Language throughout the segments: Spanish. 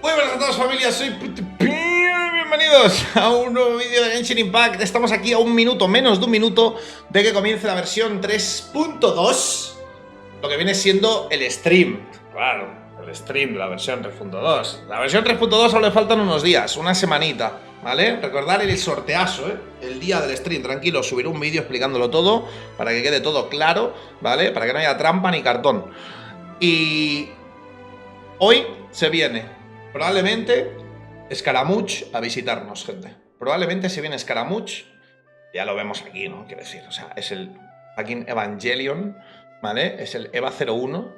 Muy buenas a todos, familia, soy bienvenidos a un nuevo vídeo de Genshin Impact. Estamos aquí a un minuto, menos de un minuto de que comience la versión 3.2, lo que viene siendo el stream. Claro, el stream de la versión 3.2. La versión 3.2 solo le faltan unos días, una semanita, ¿vale? Recordar el sorteazo, el día del stream, tranquilo, subiré un vídeo explicándolo todo para que quede todo claro, ¿vale? Para que no haya trampa ni cartón. Y hoy se viene probablemente Scaramouche a visitarnos, gente. Probablemente se viene Scaramouche. Ya lo vemos aquí, ¿no? Quiero decir, o sea, es el fucking Evangelion, ¿vale? Es el EVA 01.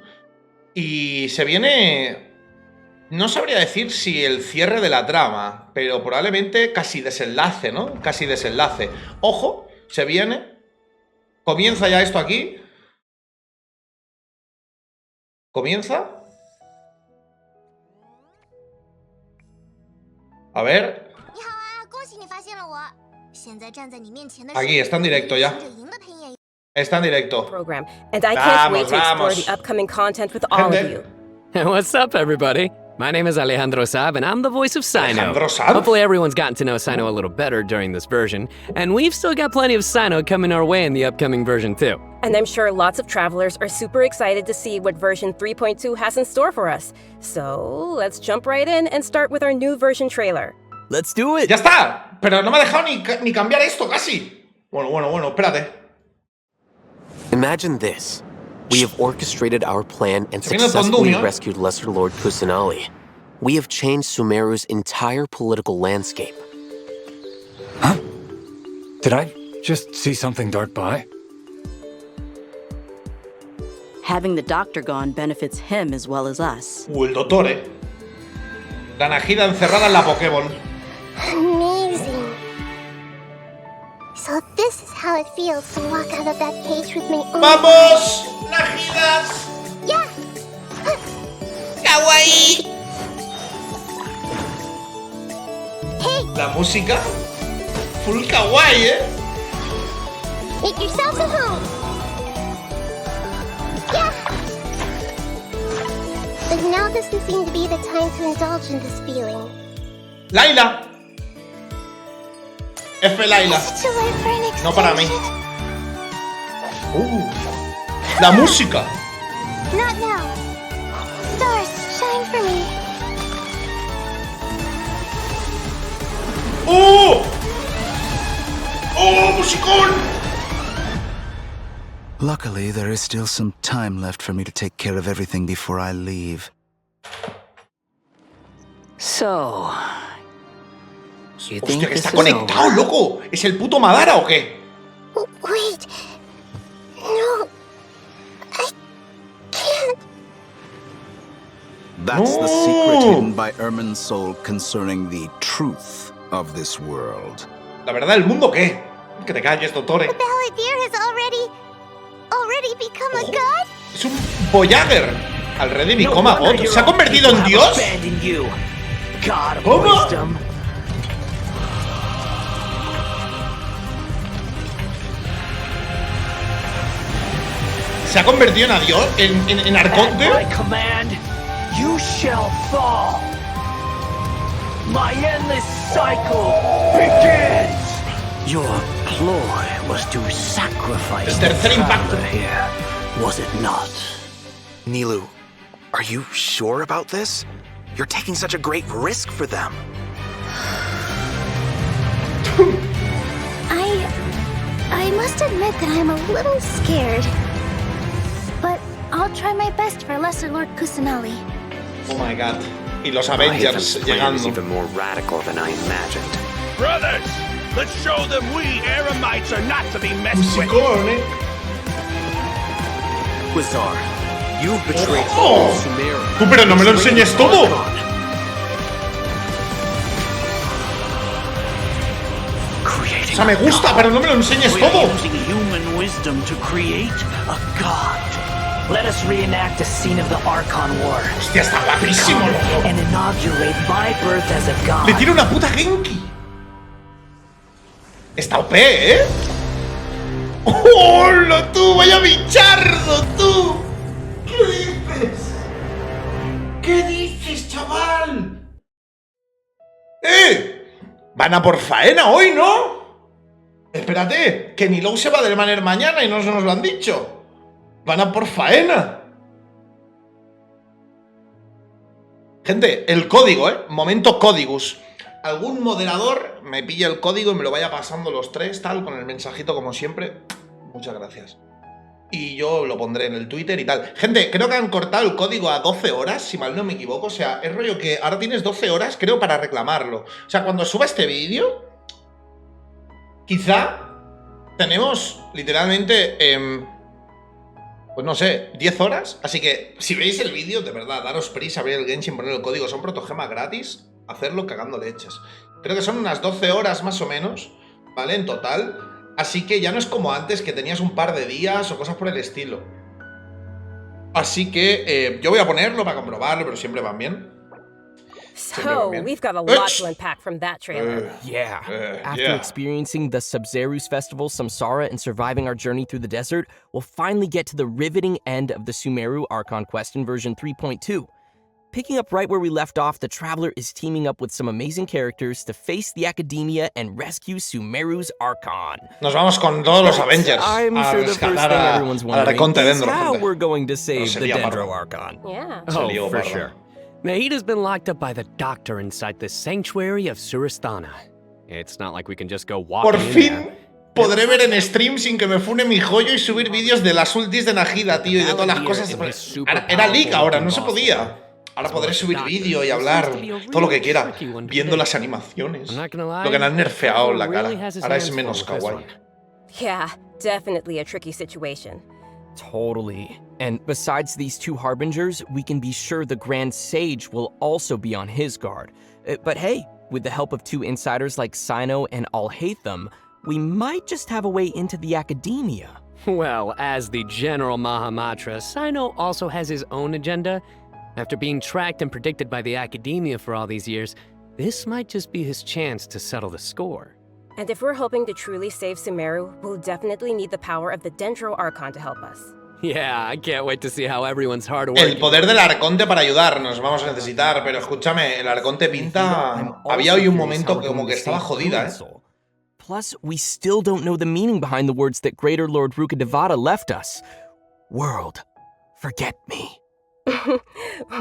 Y se viene... No sabría decir si el cierre de la trama, pero probablemente casi desenlace, ¿no? Casi desenlace. Ojo, se viene. Comienza ya esto aquí. Comienza. A ver. Aquí, está en directo ya. Está en directo. And I can't wait to explore the upcoming content with all of you. What's up, everybody? My name is Alejandro Saab, and I'm the voice of Cyno. Alejandro Saab? Hopefully everyone's gotten to know Cyno a little better during this version, and we've still got plenty of Cyno coming our way in the upcoming version too. And I'm sure lots of travelers are super excited to see what version 3.2 has in store for us. So let's jump right in and start with our new version trailer. Let's do it! ¡Ya está! Pero no me ha dejado ni cambiar esto, casi. Bueno, espérate. Imagine this. We have orchestrated our plan and successfully rescued Lesser Lord Kusanali. We have changed Sumeru's entire political landscape. Huh? Did I just see something dart by? Having the doctor gone benefits him as well as us. El doctor, La Najida encerrada en la Pokéball. Amazing. So this is how it feels to walk out of that cage with my own... ¡Vamos! ¡Najidas! Yeah! ¡Kawaii! Hey! La música full kawaii, Make yourselves at home! Yeah! But now doesn't seem to be the time to indulge in this feeling. Layla. F. Layla. Is it too late for an extension? No para mí. La música. Not now. Stars, shine for me. ¡Oh! ¡Oh, musicón! Luckily, there is still some time left for me to take care of everything before I leave. So, you think Hostia, que this está is conectado, over? loco. ¿Es el puto Madara o qué? Wait. No. I can't. That's the secret hidden by Ermin's soul concerning the truth of this world. La verdad, ¿el mundo qué? Que te calles, doctore. The Balladeer has already become a god? Es un Voyager. Already become a god. ¿Se ha convertido en Dios? ¿Cómo? ¿Se ha convertido en adiós? ¿En arconte? You shall fall. My endless cycle begins. Your ploy was to sacrifice El tercer impacto. here, was it not? Nilou, are you sure about this? You're taking such a great risk for them. I must admit that I'm a little scared. But I'll try my best for Lesser Lord Kusanali. Oh my god. Y los My Avengers plan is llegando. even more radical than I imagined. Brothers, let's show them we Eremites are not to be messed with. Musicón, Quasar, you've betrayed Oh. all Sumeru. Tú, pero no me lo enseñes todo. O sea, me gusta, pero no me lo enseñes todo. Using human wisdom to create a god. Let us reenact a scene of the Archon War. Hostia, está guapísimo, loco. And inaugurate my birth as a god. Le tira una puta Genki. Está OP, ¿eh? ¡Hola, tú! ¡Vaya bichardo, tú! ¿Qué dices? ¿Qué dices, chaval? Van a por faena hoy, ¿no? Espérate, que Nilou se va del Manor mañana y no nos lo han dicho. Van a por faena. Gente, el código, momento códigus. Algún moderador me pilla el código y me lo vaya pasando los tres, tal, con el mensajito como siempre. Muchas gracias. Y yo lo pondré en el Twitter y tal. Gente, creo que han cortado el código a 12 horas, si mal no me equivoco. O sea, es rollo que ahora tienes 12 horas, creo, para reclamarlo. O sea, cuando suba este vídeo, quizá tenemos literalmente, pues no sé, 10 horas. Así que, si veis el vídeo, de verdad, daros prisa, abrir el Genshin, poner el código. Son protogemas gratis, hacerlo cagando leches. Creo que son unas 12 horas más o menos, ¿vale? En total. Así que ya no es como antes, que tenías un par de días o cosas por el estilo. Así que yo voy a ponerlo para comprobarlo, pero siempre van bien. So, we've got a lot to unpack from that trailer. After experiencing the Sabzeruz Festival, Samsara, and surviving our journey through the desert, we'll finally get to the riveting end of the Sumeru Archon quest in version 3.2. Picking up right where we left off, the Traveler is teaming up with some amazing characters to face the Academia and rescue Sumeru's Archon. Nos vamos con todos los Avengers. I'm sure the first thing everyone's wondering is how we're going to save the Dendro Archon. Yeah. Oh, for sure. Nahida's been locked up by the Doctor inside the Sanctuary of Surasthana. It's not like we can just go walking Por fin podré ver en stream sin que me fune mi joyo y subir vídeos de las ultis de Nahida, tío, y de todas las cosas. Era leak ahora, no se podía. Ahora podré subir vídeo y hablar todo lo que quiera, viendo las animaciones. Lo que le han nerfeado en la cara. Ahora es menos kawaii. Yeah, definitely a tricky situation. Totally. And besides these two Harbingers, we can be sure the Grand Sage will also be on his guard. But hey, with the help of two insiders like Cyno and Alhaitham, we might just have a way into the Academia. Well, as the General Mahamatra, Cyno also has his own agenda. After being tracked and predicted by the Academia for all these years, this might just be his chance to settle the score. And if we're hoping to truly save Sumeru, we'll definitely need the power of the Dendro Archon to help us. Yeah, I can't wait to see how everyone's hard working. El poder del Arconte para ayudarnos vamos a necesitar, pero escúchame, el Arconte pinta... Había hoy un momento que como que estaba jodida, Plus, we still don't know the meaning behind the words that Greater Lord Rukkhadevata left us. World, forget me.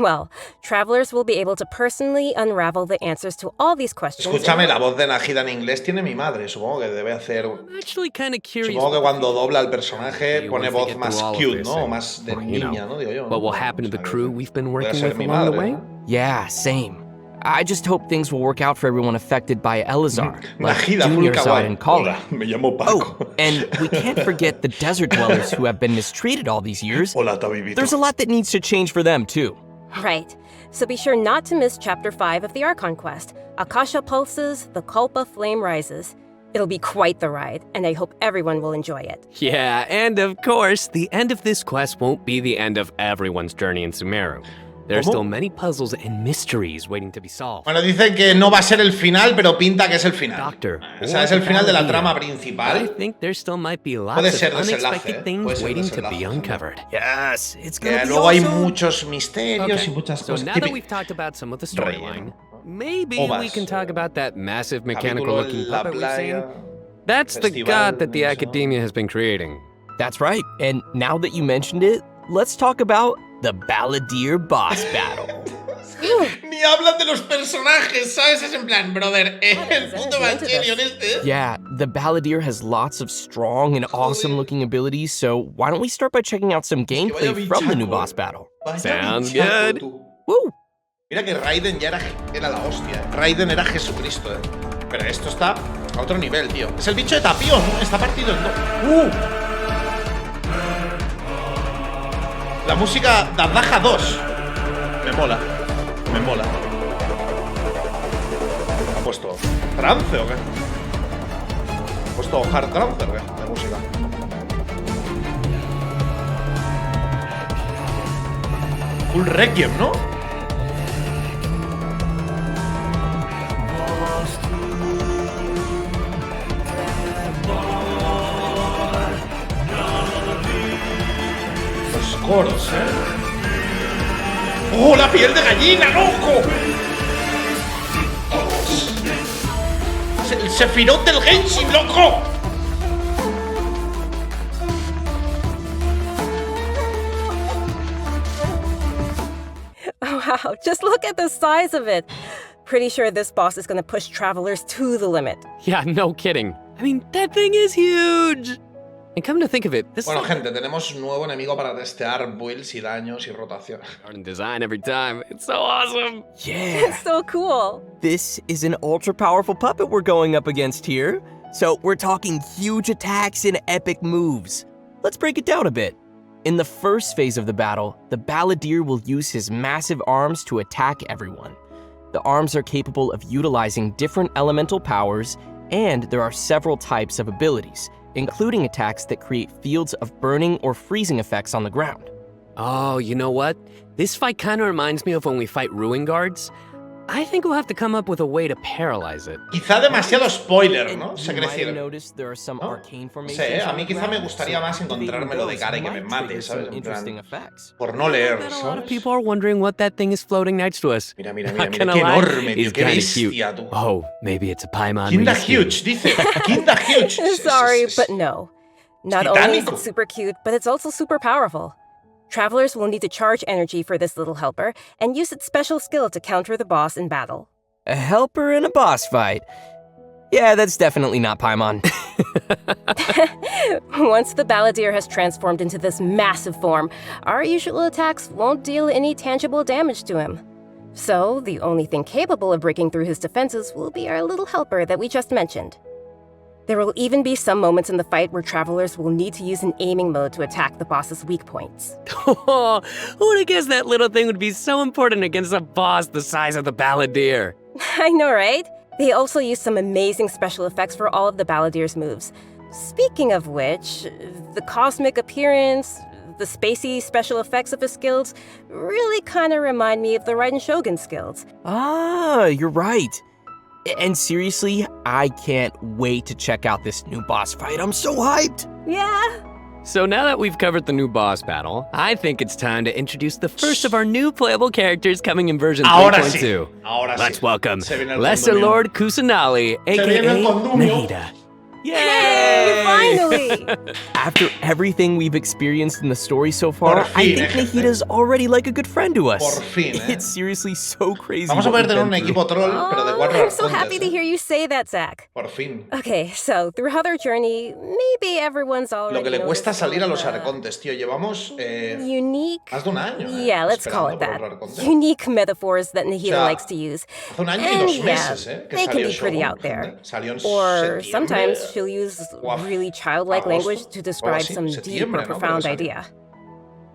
Well, travelers will be able to personally unravel the answers to all these questions. Escúchame, la voz de Nahida en inglés tiene mi madre. Supongo que debe hacer... Supongo que cuando dobla el personaje pone voz más cute, ¿no? O más de niña, ¿no? Digo yo. What will happen to the crew we've been working with along the way? Yeah, same. I just hope things will work out for everyone affected by Elazar, like Nahida, Junior Zod and Kali. Me llamo Paco. Oh, and we can't forget the desert dwellers who have been mistreated all these years. Hola, Tabibito. There's a lot that needs to change for them, too. Right. So be sure not to miss Chapter 5 of the Archon quest, Akasha Pulses, the Kulpa Flame Rises. It'll be quite the ride, and I hope everyone will enjoy it. Yeah, and of course, the end of this quest won't be the end of everyone's journey in Sumeru. There are still many puzzles and mysteries waiting to be solved. Bueno, dicen que no va a ser el final, pero pinta que es el final. Doctor, o sea, es el final de la trama principal. I think there still might be lots of unexpected things waiting to be uncovered. Yes, it's gonna be luego hay awesome. muchos misterios y muchas so cosas. now that we've talked about some of the storyline, maybe we can talk about that massive mechanical-looking puppet we've seen. That's the god that the Academia has been creating. That's right, and now that you mentioned it, let's talk about the Balladeer boss battle. Ni hablan de los personajes, ¿sabes? Es en plan, brother, el puto Evangelion este. Yeah, the Balladeer has lots of strong and awesome looking abilities, so why don't we start by checking out some gameplay from the new boss battle? Sounds good. Woo! Mira que Raiden ya era la hostia. Raiden era Jesucristo, Pero esto está a otro nivel, tío. Es el bicho de Tapión, ¿no? Está partido en dos. La música Dardaja 2. Me mola. Me mola. ¿Ha puesto trance o qué? ¿Ha puesto hard trance o qué? De música. Full Requiem, ¿no? Coros, ¡Oh, la piel de gallina, loco! el Sephiroth del Genshin, loco. Wow, just look at the size of it. Pretty sure this boss is gonna push travelers to the limit. Yeah, no kidding. I mean, that thing is huge. And come to think of it, this bueno, gente, tenemos un nuevo enemigo para testear builds y daños y rotación. Art design every time. It's so awesome. Yeah. It's so cool. This is an ultra-powerful puppet we're going up against here. So we're talking huge attacks and epic moves. Let's break it down a bit. In the first phase of the battle, the Balladeer will use his massive arms to attack everyone. The arms are capable of utilizing different elemental powers, and there are several types of abilities, including attacks that create fields of burning or freezing effects on the ground. Oh, you know what? This fight kind of reminds me of when we fight Ruin Guards. I think we'll have to come up with a way to paralyze it. Quizá demasiado spoiler, ¿no? Se quiere decir. ¿No? No sé, a mí quizá me gustaría más encontrármelo de cara y que me mate, ¿sabes? En plan, por no leer, A lot of ¿sabes? people are wondering what that thing is floating next to us. Mira, mira, mira, Not mira, gonna qué lie, enorme, tío, he's qué kinda cute. bestia, tú. Oh, maybe it's a Paimon. Kinda reskin. huge, dice. Kinda huge. Sorry, but no. Not only is titánico. it super cute, but it's also super powerful. Travelers will need to charge energy for this little helper and use its special skill to counter the boss in battle. A helper in a boss fight. Yeah, that's definitely not Paimon. Once the Balladeer has transformed into this massive form, our usual attacks won't deal any tangible damage to him. So, the only thing capable of breaking through his defenses will be our little helper that we just mentioned. There will even be some moments in the fight where travelers will need to use an aiming mode to attack the boss's weak points. Oh, who would have guessed that little thing would be so important against a boss the size of the Balladeer? I know, right? They also use some amazing special effects for all of the Balladeer's moves. Speaking of which, the cosmic appearance, the spacey special effects of his skills really kind of remind me of the Raiden Shogun skills. Ah, you're right. And seriously, I can't wait to check out this new boss fight. I'm so hyped! Yeah. So now that we've covered the new boss battle, I think it's time to introduce the first of our new playable characters coming in version 3.2. Ahora Let's sí. welcome Se viene el Lesser condumio. Lord Kusanali, viene el aka condumio. Nahida. Yay! Finally! After everything we've experienced in the story so far, Por fin, I think Nahida's already like a good friend to us. Por fin, It's seriously so crazy. Vamos a what poder we've tener un been through. equipo troll, pero de Oh, 4 I'm so happy to hear you say that, Zach. Por fin. Okay, so throughout our journey, maybe everyone's already Lo que le cuesta noticed salir a los some of the arcontes, tío. Llevamos unique, más de un año. yeah, let's call it esperando that, por otro arconte. unique metaphors that Nahida O sea, likes to use. Hace un año y And 2 yeah, meses, que they can salió be pretty Shogun, out there. gente. Salió en Or septiembre. sometimes she'll use Guau. really childlike Agosto, language to algo describe así, some deep septiembre, or ¿no? profound Creo que salió. idea.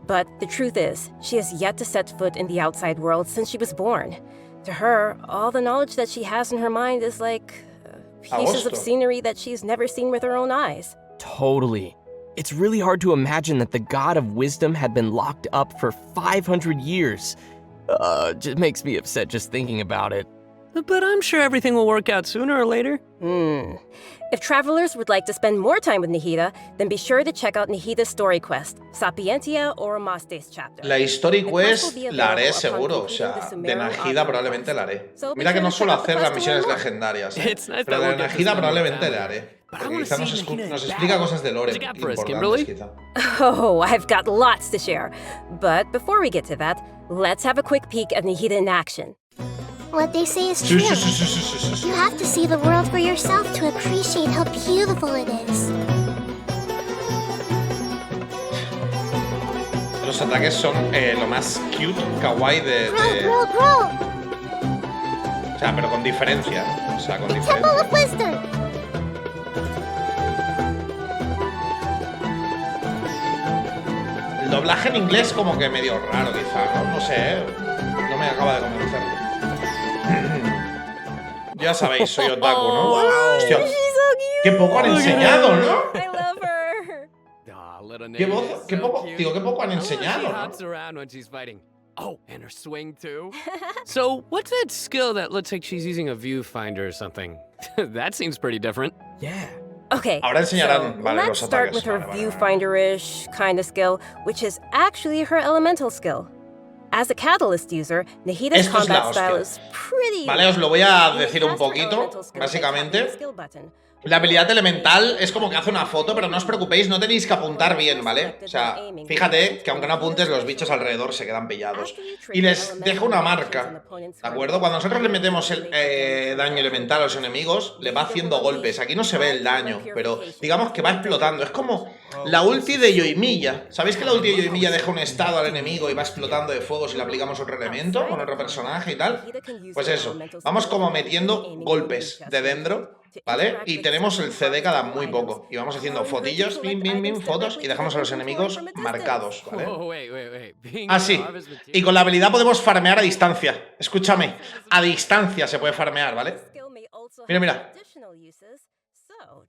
But the truth is, she has yet to set foot in the outside world since she was born. To her, all the knowledge that she has in her mind is like pieces of Agosto. scenery that she's never seen with her own eyes. Totally. It's really hard to imagine that the God of Wisdom had been locked up for 500 years. Just makes me upset just thinking about it. But I'm sure everything will work out sooner or later. If travelers would like to spend more time with Nahida, then be sure to check out Nahida's story quest, Sapientia or Mastes chapter. La Story The quest Quest will be la haré available upon seguro, o completing the sea, de Sumeru Nahida Archon probablemente quest. la haré. So be Mira que sure no to suelo check out the hacer las quest to misiones learn more. legendarias, It's nice pero that la we'll de get to Nahida spend more probablemente time la with haré. her. But I Porque wanna quizá see nos, Nahida nos in explica battle. cosas de lore What you got for us, importantes, Kimberly? quizá. Oh, I've got lots to share. But before we get to that, let's have a quick peek at Nahida in action. What they say is Sí, true. sí, sí, sí, sí, sí, sí. You have to see the world for yourself to appreciate how beautiful it is. Los ataques son lo más cute, kawaii de... Grow, grow, grow! O sea, pero con diferencia. O sea, con The Temple diferencia. of Wisdom! El doblaje en inglés como que medio raro quizá, ¿no? No sé, no me acaba de convencer. Ya sabéis, soy otaku, ¿no? Hostia, She's so cute! qué poco han enseñado, ¿no? I love her! Aw, little Qué Nahida voz, is qué so poco, cute. digo, qué poco han I wonder if enseñado, she ¿no? hops around when she's fighting. Oh, and her swing too. So, what's that skill that looks like she's using a viewfinder or something? That seems pretty different. Yeah. Okay, Ahora enseñarán, so vale, let's los start ataques. with her Vale, vale, vale. viewfinder-ish kind of skill, which is actually her elemental skill. As a Catalyst user, Nahida's Esto es la combat style hostia. is pretty. Vale, os lo voy a And decir un faster poquito, elemental skills by básicamente. tapping the skill button. La habilidad elemental es como que hace una foto, pero no os preocupéis, no tenéis que apuntar bien, ¿vale? O sea, fíjate que aunque no apuntes, los bichos alrededor se quedan pillados. Y les deja una marca, ¿de acuerdo? Cuando nosotros le metemos el daño elemental a los enemigos, le va haciendo golpes. Aquí no se ve el daño, pero digamos que va explotando. Es como la ulti de Yoimiya. ¿Sabéis que la ulti de Yoimiya deja un estado al enemigo y va explotando de fuego si le aplicamos otro elemento con otro personaje y tal? Pues eso, vamos como metiendo golpes de dentro, ¿vale? Y tenemos el CD cada muy poco. Y vamos haciendo fotillos, bim, bim, bim, fotos, y dejamos a los enemigos marcados, ¿vale? Así. Y con la habilidad podemos farmear a distancia. Escúchame, a distancia se puede farmear, ¿vale? Mira, mira.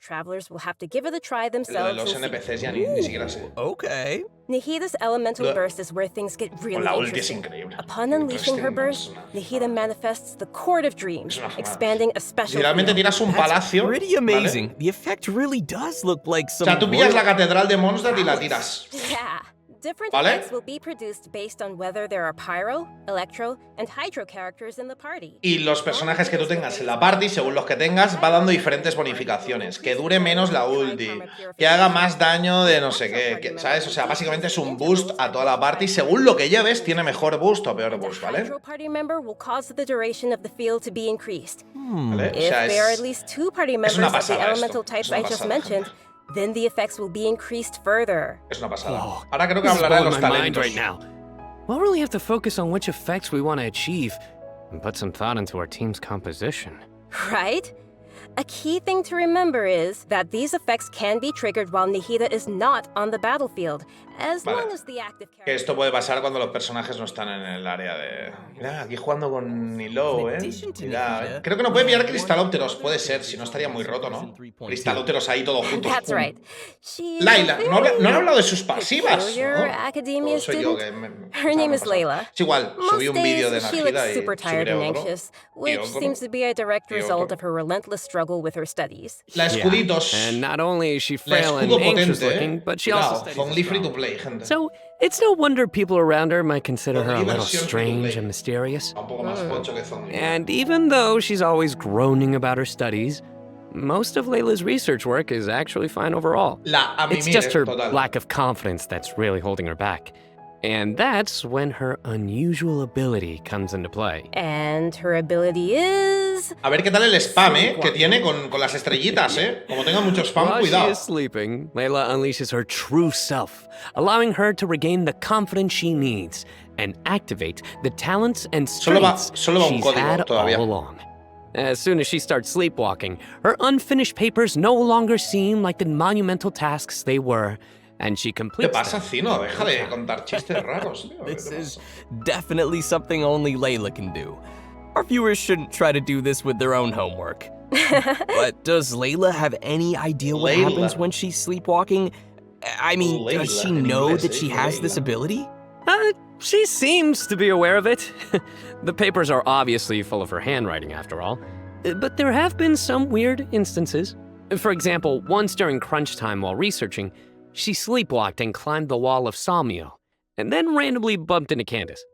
Travelers will have to give it a try Lo de themselves. los NPCs ya ni siquiera sé. Okay. Nahida's elemental burst is where things get really Con la ulti es interesting. increíble. Upon unleashing her burst, Nahida manifests the Court of Dreams, expanding a special Literalmente field. tiras un palacio, Pretty amazing. ¿vale? The effect really does look like O some. sea, tú pillas la catedral de Mondstadt y la tiras. Yeah. Different ¿Vale? effects will be produced based on whether there are pyro, electro, and hydro characters in the party. Y los personajes que tú tengas en la party, según los que tengas, va dando diferentes bonificaciones. Que dure menos la ulti, que haga más daño de no sé qué, ¿sabes? O sea, básicamente es un boost a toda la party. Según lo que lleves, tiene mejor boost o peor boost, ¿vale? Hydro party member will cause the duration of the field to be increased. ¿Vale? O If sea, there are at least 2 party members una of the pasada elemental esto. types Es una I just pasada, mentioned, then the effects will be increased further. Es una pasada. Oh, Ahora creo que this is hablará de blowing los my mind talentos. right now. We'll really have to focus on which effects we want to achieve and put some thought into our team's composition. Right? A key thing to remember is that these effects can be triggered while Nahida is not on the battlefield, as Vale. long as the active Que character... esto puede pasar cuando los personajes no están en el área de... Mira, aquí jugando con Nilou, Mira, Creo que no puede pillar Cristalópteros. Puede ser, si no estaría muy roto, ¿no? Cristalópteros ahí todos juntos. That's ¡pum! right. She's Laila, a no han very hablado de sus pasivas, peculiar ¿no? academia ¿O soy yo student. que Her name is Layla. Es igual, subí Most un vídeo de days, she looks Najida y super tired subiré and otro. anxious, which otro. seems to be a direct Y result otro. of her relentless struggle with her studies. La Escuditos. And not only is she La frail and escudo anxious potente, looking, but she also Cuidado, studies only free to strong. play, gente. So it's no wonder people around her might consider her a little Diversión strange free-to-play. and mysterious. Un poco más pocho que Zongli. And even though she's always groaning about her studies, most of Layla's research work is actually fine overall. La a It's mimir, just her total. lack of confidence that's really holding her back. And that's when her unusual ability comes into play. And her ability is... A ver qué tal el spam, que tiene con las estrellitas, Como tenga mucho spam, While she cuidado. is sleeping, Layla unleashes her true self, allowing her to regain the confidence she needs and activate the talents and Solo va strengths un she's código had todavía. all along. As soon as she starts sleepwalking, her unfinished papers no longer seem like the monumental tasks they were, and she ¿Qué completes pasa, them. Cino? Deja de contar chistes raros, tío. ¿Qué This te is pasa? definitely something only Layla can do. Our viewers shouldn't try to do this with their own homework. But does Layla have any idea what Layla. happens when she's sleepwalking? I mean, does Layla, she en know inglés, that she has this Layla. ability? She seems to be aware of it. The papers are obviously full of her handwriting, after all. But there have been some weird instances. For example, once during crunch time while researching, she sleepwalked and climbed the wall of Salmio, and then randomly bumped into Candace.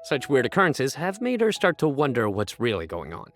Such weird occurrences have made her start to wonder what's really going on.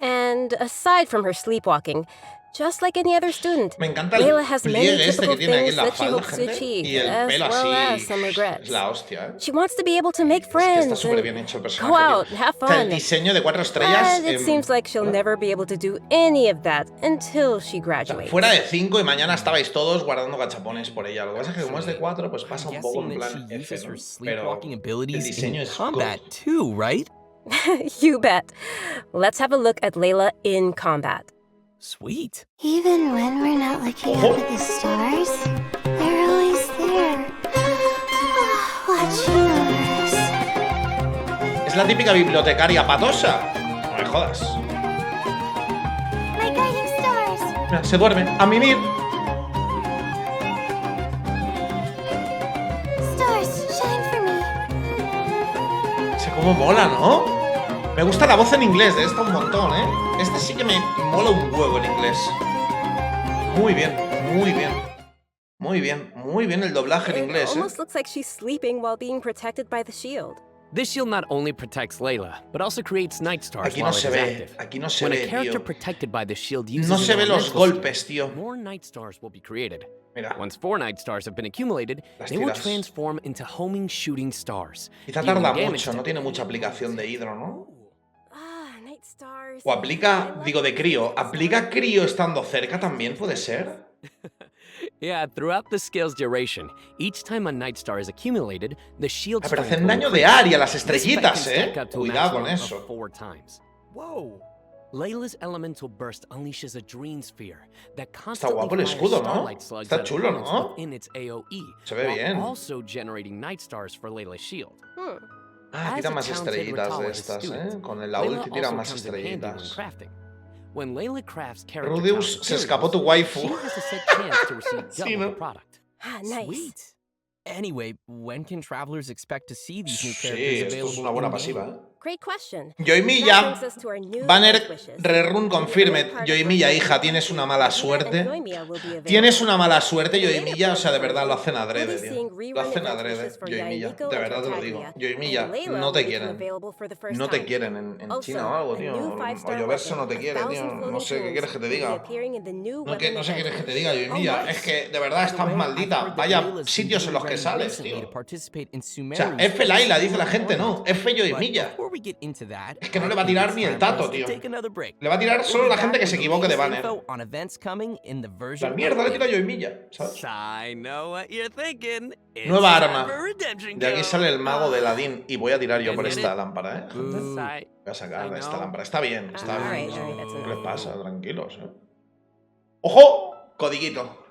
And aside from her sleepwalking, just like any other student, Me encanta el Layla has many pliegue este que typical tiene aquí things en la that she falda, hopes to gente. achieve, Y el as pelo well así. as some regrets. Es la hostia, She wants to be able to make Es que friends está súper and bien hecho el personaje. go out, tío. have O sea, el fun. diseño de 4 estrellas. But it seems like she'll never be able to do any of that until she graduates. Fuera de 5 y mañana estabais todos guardando gachapones por ella. Lo que pasa es que como es de 4, pues pasa un poco en Guessing that plan she F, uses ¿no? her Pero sleepwalking el abilities diseño in es combat God. too, right? You bet. Let's have a look at Layla in combat. Sweet. Even when we're not looking up at the stars, they're always there. Watching over us. Es la típica bibliotecaria patosa. No me jodas. My guiding stars. Mira, se duerme. A mimir. Stars, shine for me. Sé cómo mola, ¿no? Me gusta la voz en inglés de esta un montón, Este sí que me mola un huevo en inglés. Muy bien, muy bien. Muy bien, Muy bien el doblaje en It inglés, almost looks like she's sleeping while being protected by the shield. This shield not only protects Layla, but also creates night stars Aquí no while se it is ve, active. aquí no se When ve, a character tío. protected by the shield uses No se an ve los elemental golpes, skill, tío. more night stars will be created. Mira. Once 4 night stars have been accumulated, Las they will tiras. transform into homing shooting stars. Quizá dealing tarda damage mucho, to- no tiene mucha aplicación de hidro, ¿no? Ah, night stars. O aplica, digo de crío, ¿aplica crío estando cerca también puede ser? Yeah, throughout the skill's duration, each time a night star is accumulated, the shield Ah, pero strength hacen will daño de increase. área las This effect estrellitas, can stack up to a Cuidado con maximum of eso. 4 times. Whoa! Layla's elemental burst unleashes a dream sphere that constantly guapo el fires escudo, ¿no? starlight slugs Está at chulo, opponents ¿no? within its AoE, Se ve while bien. also generating night stars for Layla's shield. Ah, As tira a más talented estrellitas de Ritualist estas, student, Con la Layla ulti tira also más comes in handy when estrellitas. crafting. When Layla crafts character Rudeus count se escapó tu materials, waifu. she has a set chance to receive Sí, double ¿no? the product. Ah, nice. Sweet. Anyway, when can travelers expect to see these new Sí, characters esto available es una buena in-game? pasiva, Great question. Yoimiya, That brings us to our new Banner life wishes. Rerun confirmed. Yoimiya, hija, tienes una mala suerte. Tienes una mala suerte, Yoimiya. O sea, de verdad lo hacen adrede, tío. Lo hacen adrede, Yoimiya. De verdad te lo digo. Yoimiya, no te quieren. No te quieren en China o algo, tío. O Lloverso no te quiere, tío. No sé qué quieres que te diga. No sé qué quieres que te diga, Yoimiya. Es que de verdad estás maldita. Vaya sitios en los que sales, tío. O sea, F Layla, dice la gente, no. F Yoimiya. Es que no le va a tirar ni el tato, tío. Le va a tirar solo la gente que se equivoque de banner. La mierda le tira Yoimiya, ¿sabes? I know what you're thinking. It's Nueva time arma. for Redemption De aquí Go. sale el mago de Ladin y voy a tirar yo por Get it? esta lámpara, ¿eh? Gente? Sigh. Voy a sacar I esta know. lámpara. Está bien, está bien. Alright, alright, that's ¿Qué les enough. pasa? Tranquilos, ¿eh? ¡Ojo! Codiguito.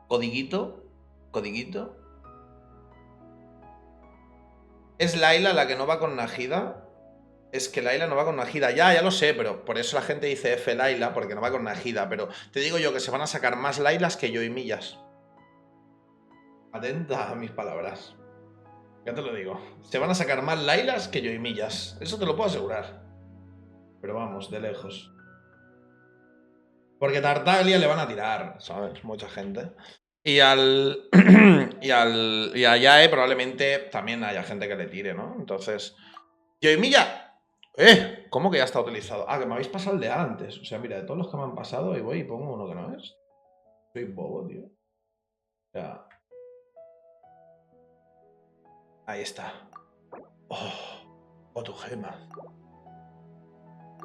Codiguito. Codiguito. ¿Es Layla la que no va con Najida? Es que Layla no va con Najida. Ya lo sé, pero por eso la gente dice F Layla, porque no va con Najida. Pero te digo yo que se van a sacar más Laylas que Yoimiyas. Atenta a mis palabras. Ya te lo digo. Se van a sacar más Laylas que Yoimiyas. Eso te lo puedo asegurar. Pero vamos, de lejos. Porque Tartaglia le van a tirar, ¿sabes? Mucha gente. Y al. y a Yae probablemente también haya gente que le tire, ¿no? Entonces. Yoimiya. ¿Cómo que ya está utilizado? Ah, que me habéis pasado el de antes. O sea, mira, de todos los que me han pasado, y voy y pongo uno que no es. Soy bobo, tío. O sea. Ahí está. Oh, tu gema.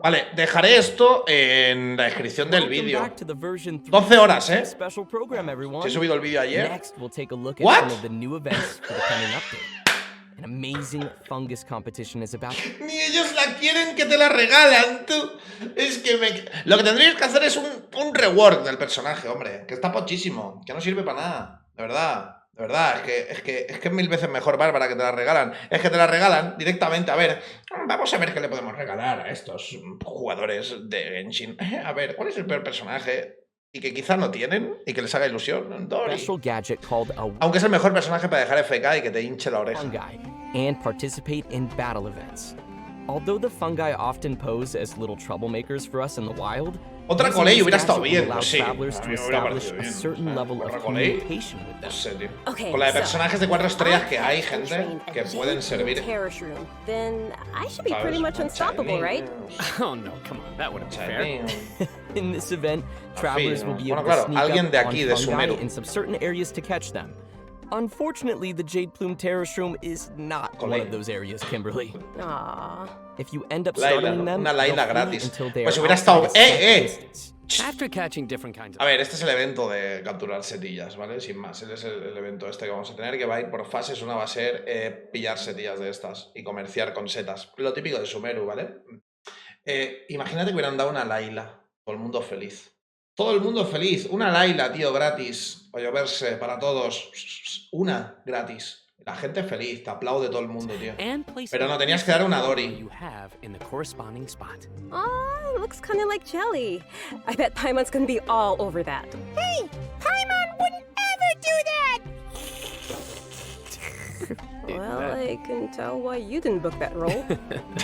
Vale, dejaré esto en la descripción del vídeo. 12 horas, ¿eh? Si he subido el vídeo ayer. Next, we'll take a look at What? some of the new events for the coming update. An amazing fungus competition is about. Ni ellos la quieren que te la regalan, tú. Es que lo que tendríais que hacer es un rework del personaje, hombre. Que está pochísimo. Que no sirve para nada. De verdad. De verdad. Es que es 1000 veces mejor Bárbara que te la regalan. Es que te la regalan directamente. A ver, vamos a ver qué le podemos regalar a estos jugadores de Genshin. A ver, ¿cuál es el peor personaje? Y que quizá no tienen y que les haga ilusión. Dori. Special gadget called a Aunque es el mejor personaje para dejar FK y que te hinche la oreja. fungi and participate in battle events. Although the fungi often pose as little troublemakers for us in the wild, Otra using Colei this hubiera gadget estado will bien, allow pues sí. travelers A to mí me hubiera establish parecido a bien. certain level Otra of Colei, communication with them. no sé, tío. Okay, Con la de so, personajes de 4 estrellas que hay, I've gente, trained a que pueden Jade servir. Terror Shroom. Then I should be ¿Sabes? pretty much unstoppable, right? Oh no, come on, that wouldn't be fair. In this event, travelers will be Bueno, able claro, to sneak alguien up de on aquí, de fungi Sumeru. in some certain areas to catch them. Unfortunately, the Jade Plume Terror Shroom is not one of those areas, Kimberly. Aww. If you end up Layla, starting them, una they'll Layla flee gratis. until they Pues are hubiera outside estado. a safe distance. After catching different kinds of A ver, este es el evento de capturar setillas, ¿vale? Sin más, es el evento este que vamos a tener, que va a ir por fases. Una va a ser pillar setillas de estas y comerciar con setas. Lo típico de Sumeru, ¿vale? Imagínate que hubieran dado una Layla. Todo el mundo feliz. Todo el mundo feliz. Una Layla, tío, gratis. A lloverse para todos. Una gratis. La gente feliz. Te aplaude todo el mundo, tío. Pero no, tenías que dar una Dori. you have in the corresponding spot. Oh, looks kind of like jelly. I bet Paimon's gonna be all over that. Hey, Paimon wouldn't ever do that! Well, I can tell why you didn't book that role.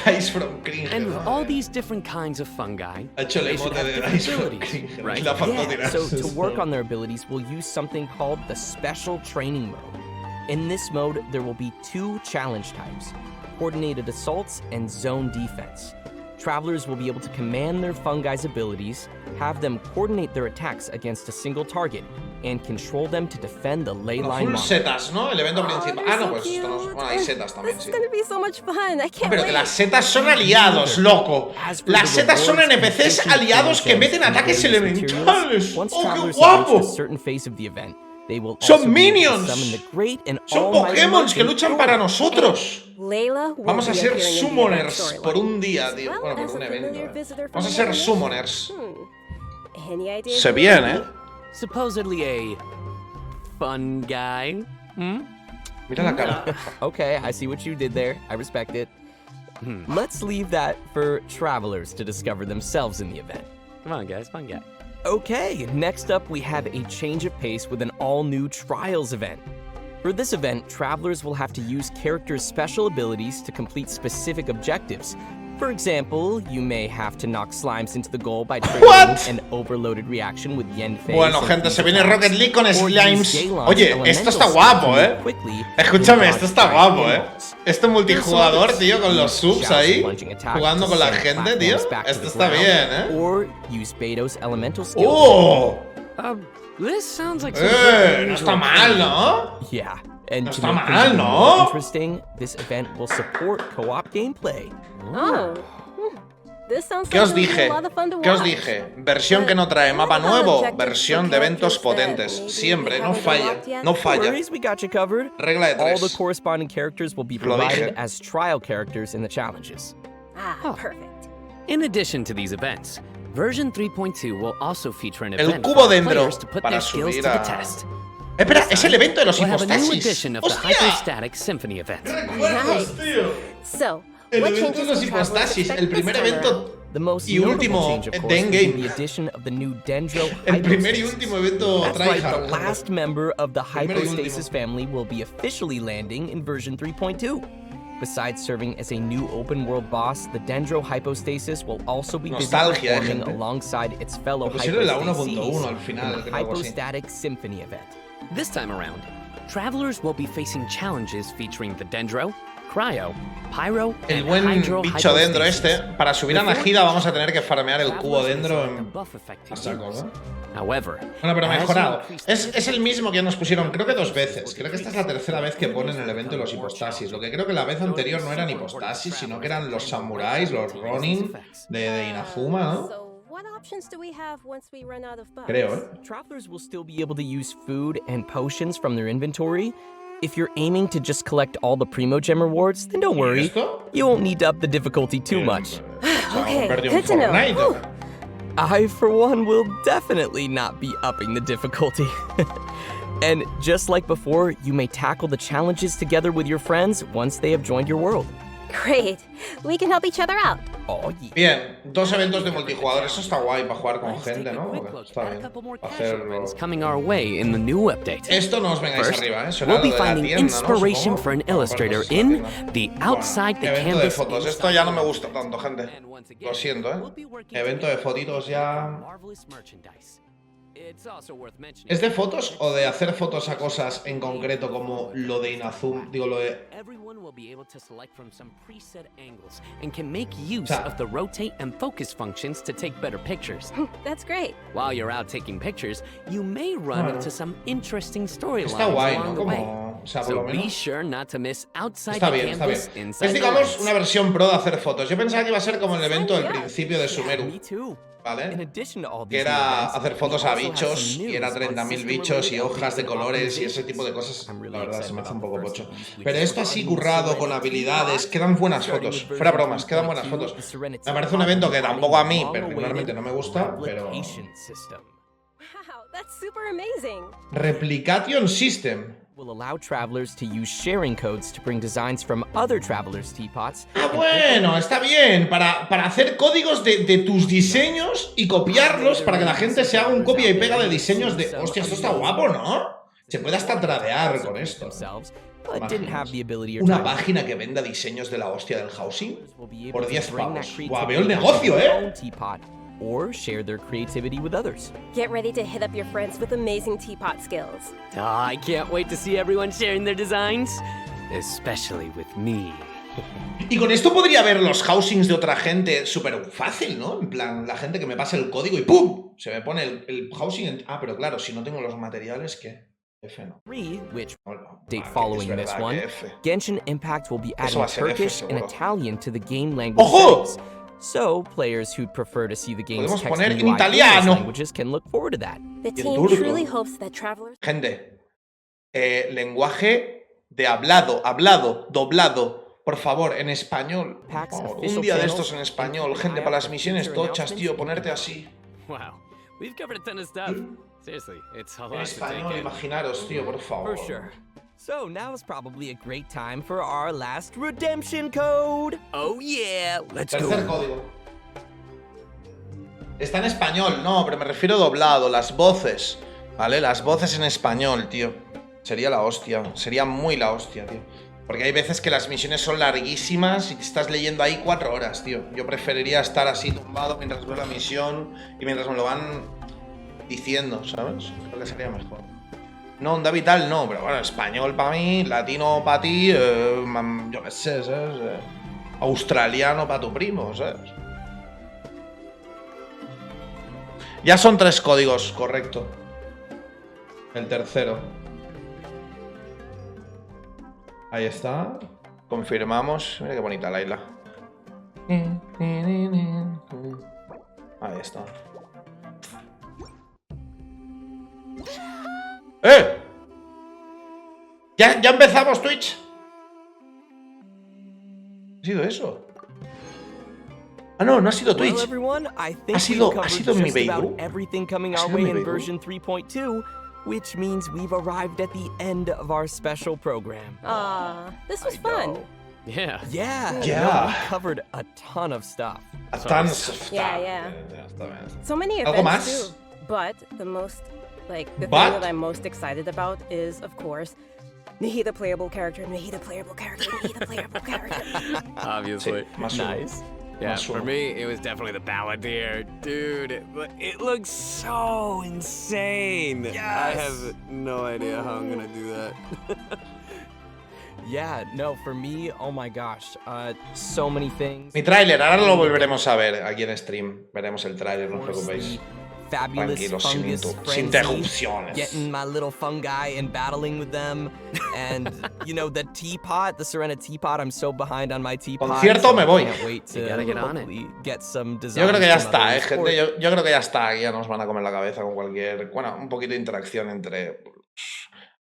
Dice from Cringer. And with all these different kinds of fungi, Ha hecho el they should emote have de different Dice from abilities, Cringer. right? La faltó Yeah, tirar. so to work on their abilities, we'll use something called the Special Training Mode. In this mode, there will be 2 challenge types, Coordinated Assaults and Zone Defense. Travelers will be able to command their fungi's abilities, have them coordinate their attacks against a single target, and control them to defend the ley line Full model. setas, ¿no? El evento principal. they're Ah, no, so pues esto no. cute. Bueno, hay setas también, This sí. is gonna be so much fun. I can't Pero que wait. las setas son aliados, loco. Las setas son NPCs aliados que meten ataques elementales. Once ¡Oh, qué travelers guapo! reach a certain phase of the event, they will Son also be able to minions. summon the great and Son almighty Pokémon que Merchant luchan para nosotros. Layla won't Vamos a be ser appearing in the event summoners storyline, por un día, tío. as Bueno, well por as un a familiar evento. visitor from Vamos a the ser village. summoners. Any ideas? Se viene, ¿eh? supposedly a fun guy. Mira la cara. Okay, I see what you did there. I respect it. Let's leave that for travelers to discover themselves in the event. Come on, guys, fun guy. Okay, next up we have a change of pace with an all-new Trials event. For this event, travelers will have to use characters' special abilities to complete specific objectives. For example, you may have to knock slimes into the goal by triggering an overloaded reaction with Yen Phase. Bueno, and gente, se freeze viene attacks, Rocket League con or use slimes. Gaelon's Oye, elemental esto está skill guapo, to move ¿eh? quickly Escúchame, and esto dodge está giant guapo, ¿eh? pinballs. Este multijugador, tío, con los subs Shout's ahí, plunging attack jugando to con la send gente, tío. platforms back to Esto the está ground, bien, ¿eh? Or use Beto's elemental skill. ¡Oh! This sounds like some sort of No unusual está mal, ¿no? Yeah, and No to está make things mal, even ¿no? more interesting, this event will support co-op gameplay. Oh. This sounds ¿Qué like os it'll be dije? a lot of fun to ¿Qué os watch. dije? Versión que no trae mapa nuevo, versión de eventos potentes. Siempre, no falla, no No falla. worries, we got you covered. Regla de All the tres. corresponding characters will be Lo provided dije. as trial characters in the challenges. Ah, perfect. In addition to these events, version 3.2 will also feature an El event cubo for dentro players to put para their skills subir to the a... test. Espera, es el evento de los We'll have a new hipostasis. edition of the ¡Hostia! Hypostatic Symphony event. Nice. So, El what evento de changes los can travelers hipostasis, expect el this primer time evento around? The most y notable último change, of de course, will Endgame. be the addition of the new Dendro El primer y Hypostasis. último evento That's right, the tryhard. last member of the Primero y Hypostasis último. family will be officially landing in version 3.2. Besides serving as a new open-world boss, the Dendro Hypostasis will also be busy Nostalgia, performing gente. alongside its fellow Lo pusieron en la Hypostases 1.1 al final, in the creo, algo así. Hypostatic Symphony event. This time around, travelers will be facing challenges featuring the Dendro, Cryo, Pyro, El and buen Hydro bicho dendro hypostasis. este. Para subir a Najida vamos a tener que farmear el cubo dendro The en... buff effect to a saco, use. ¿no? However, Bueno, pero as you mejorado. increase Es el mismo que ya nos pusieron, creo que 2 veces. Creo que esta es la tercera vez que ponen el evento de los hipostasis. Lo que creo que la vez anterior no eran hipostasis, sino que eran los samuráis, los Ronin de Inazuma, ¿no? So, what options do we have once we run out of buffs? Creo, ¿eh? Travelers will still be able to use food and potions from their inventory. If you're aiming to just collect all the Primogem rewards, then don't worry. ¿Esto? You won't need to up the difficulty too much. Okay, Perdió un good to know. Fortnite. Whew. I, for one, will definitely not be upping the difficulty. And just like before, you may tackle the challenges together with your friends once they have joined your world. Great. We can help each other out. Oh, yeah. Bien, 2 eventos de multijugador. Eso está guay para jugar con gente, ¿no? Está bien. Para hacerlo. coming our way in the new update. Esto no os vengáis First, arriba, ¿eh? Será we'll be lo de la finding tienda, ¿no? inspiration Supongo. for an No, illustrator cosas de la in tienda. the Bueno, outside the evento de canvas. fotos. Esto ya no me gusta tanto, gente. Lo siento, ¿eh? Evento de fotitos ya... Marvelous merchandise. It's also worth mentioning. ¿Es de fotos o de hacer fotos a cosas en concreto como lo de Inazuma? Digo, lo de... Everyone will be able to select from some preset angles and can make use sea- of the rotate and focus functions to take better pictures. That's great. While you're out taking pictures, you may run Bueno. into some interesting storylines Está guay, along ¿no? the way. Como... O sea, por So lo be menos... sure not to miss outside Está the bien, está bien. canvas, inside Es, the digamos, lens. una versión pro de hacer fotos. Yo pensaba que iba a ser como el evento del principio de Me Sumeru, too. In ¿vale? addition to all Que these new era events, hacer we fotos a also have bichos some y era news on 30.000 system bichos y related hojas de updates and colores y ese optimizations. tipo de cosas. I'm really La verdad, se me excited hace un about poco the first pocho. release, which Pero is esto así providing currado, con Serenity habilidades, Lock, quedan buenas starting fotos. with Fuera version bromas, quedan buenas 3.2, fotos. the Serenity Me parece un Lock evento que providing tampoco a mí long-awaited particularmente no me gusta, pero... replication system. Wow, that's super amazing. Replication System. Will allow travelers to use sharing codes to bring designs from other travelers' teapots. Ah, bueno, está bien. Para hacer códigos de tus diseños y copiarlos para que la gente se haga un copia y pega de diseños de... Hostia, esto está guapo, ¿no? Se puede hasta tradear con esto. but didn't have the ability or Una time. página que venda diseños de la hostia del housing por 10 pavos. Guau, veo el negocio, teapot, or share their creativity with others. Get ready to hit up your friends with amazing teapot skills. Oh, I can't wait to see everyone sharing their designs, especially with me. Y con esto podría ver los housings de otra gente súper fácil, ¿no? En plan, la gente que me pase el código y ¡pum! Se me pone el housing. Ah, pero claro, si no tengo los materiales, ¿qué? F no. Which Bueno, date following this verdad one, que F. Genshin Impact will be Eso va adding a ser F, Turkish and seguro. Italian to the game language ¡Ojo! settings. So, players who'd prefer to see the game's Podemos text poner and en UI in those italiano. languages can look forward to that. The Y en team turco. truly hopes that travelers. Gente, lenguaje de hablado, doblado. Por favor, en español. Por favor, un día de estos en español. Gente, para las misiones tochas, tío, ponerte así. Wow, we've covered a ton of stuff. Seriously, it's a En lot to take español, in. imaginaros, tío, por favor. For sure. So, now is probably a great time for our last redemption code. Oh yeah, let's Tercer go. código. Está en español, no, pero me refiero doblado, las voces. ¿Vale? Las voces en español, tío. Sería la hostia, sería muy la hostia, tío. Porque hay veces que las misiones son larguísimas y te estás leyendo ahí 4 horas, tío. Yo preferiría estar así tumbado mientras veo la misión y mientras me lo van diciendo, ¿sabes? Creo que sería mejor. No, onda vital no, pero bueno, español para mí, latino para ti, yo qué sé, ¿sabes? Australiano para tu primo, ¿sabes? Ya son 3 códigos, correcto. El tercero. Ahí está. Confirmamos. Mira qué bonita la isla. Ahí está. ¡Eh! ¿Ya empezamos Twitch? ¿Ha sido eso? Ah, no, no ha sido Twitch. Well, everyone, I think Ha sido we've covered en mi just about Beirut. everything coming Ha our sido en way mi in Beirut. version 3.2, which means we've arrived at the end of our special program. This was fun. Yeah. Yeah, Yeah. no, we covered a ton of stuff. A tons of Yeah, stuff. yeah. Está bien. So many ¿Algo events más? too. But the most, the thing But? that I'm most excited about is, of course, Nihi the playable character, Nihi the playable character, Nihi the playable character. Obviously. Sí, más uno. Nice. Yeah, Más for uno. me, it was definitely the Balladeer. Dude, it looks so insane. I have no idea how I'm gonna do that. Yeah, no, for me, oh my gosh, so many things. Mi tráiler, ahora lo volveremos a ver aquí en stream. Veremos el tráiler, no os Of course, preocupéis. the fabulous Tranquilos, sin fungus sin frenzy, interrupciones. getting my little fungi and battling with them, and you know the teapot, the Serena teapot. I'm so behind on my teapot. Concierto, so me I voy. can't wait to You gotta get on it. hopefully get some Yo designs creo que ya from está, others. gente. Yo creo que ya está. Aquí ya nos van a comer la cabeza con cualquier. Bueno, un poquito de interacción entre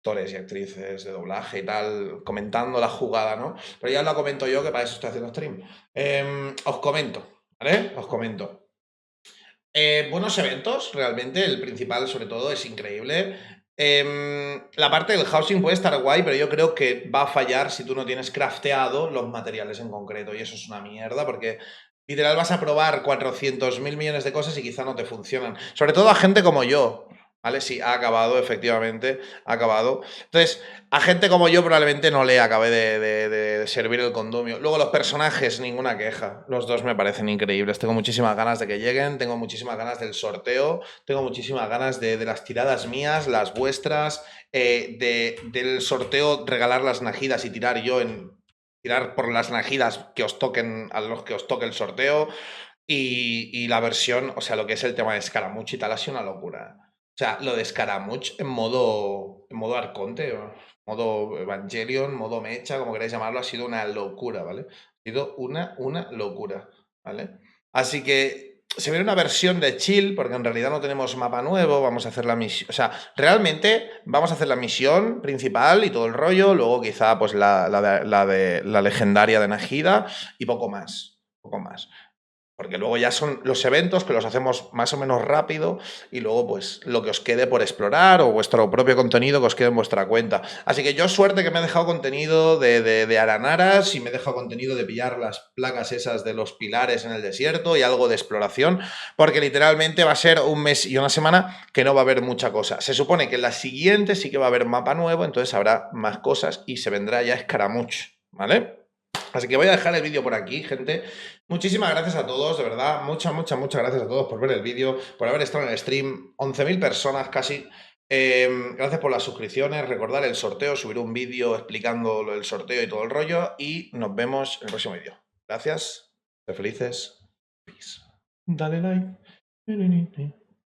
actores y actrices de doblaje y tal, comentando la jugada, ¿no? Pero ya lo comento yo, que para eso estoy haciendo stream. Os comento, ¿vale? Os comento. Buenos eventos, realmente. El principal, sobre todo, es increíble. La parte del housing puede estar guay, pero yo creo que va a fallar si tú no tienes crafteado los materiales en concreto. Y eso es una mierda, porque literal vas a probar 400.000 millones de cosas y quizá no te funcionan. Sobre todo a gente como yo. ¿Vale? Sí, ha acabado, efectivamente, ha acabado. Entonces, a gente como yo probablemente no le acabe de servir el condumio. Luego los personajes, ninguna queja. Los dos me parecen increíbles. Tengo muchísimas ganas de que lleguen, tengo muchísimas ganas del sorteo, tengo muchísimas ganas de las tiradas mías, las vuestras, del sorteo, regalar las najidas y tirar yo en... Tirar por las najidas que os toquen, a los que os toque el sorteo. Y la versión, o sea, lo que es el tema de Scaramouche y tal, ha sido una locura. O sea, lo de Scaramouche en modo Arconte, modo Evangelion, modo Mecha, como queráis llamarlo, ha sido una locura, ¿vale? Ha sido una locura, ¿vale? Así que se viene una versión de chill, porque en realidad no tenemos mapa nuevo, vamos a hacer la misión... O sea, realmente vamos a hacer la misión principal y todo el rollo, luego quizá pues la legendaria de Najida y poco más, Porque luego ya son los eventos que los hacemos más o menos rápido y luego pues lo que os quede por explorar o vuestro propio contenido que os quede en vuestra cuenta. Así que yo suerte que me he dejado contenido de aranaras y me he dejado contenido de pillar las placas esas de los pilares en el desierto y algo de exploración, porque literalmente va a ser un mes y una semana que no va a haber mucha cosa. Se supone que en la siguiente sí que va a haber mapa nuevo, entonces habrá más cosas y se vendrá ya Scaramouche, ¿vale? Así que voy a dejar el vídeo por aquí, gente. Muchísimas gracias a todos, de verdad. Muchas gracias a todos por ver el vídeo, por haber estado en el stream. 11.000 personas casi. Gracias por las suscripciones. Recordar el sorteo, subir un vídeo explicando el sorteo y todo el rollo. Y nos vemos en el próximo vídeo. Gracias. Sed felices. Peace. Dale like.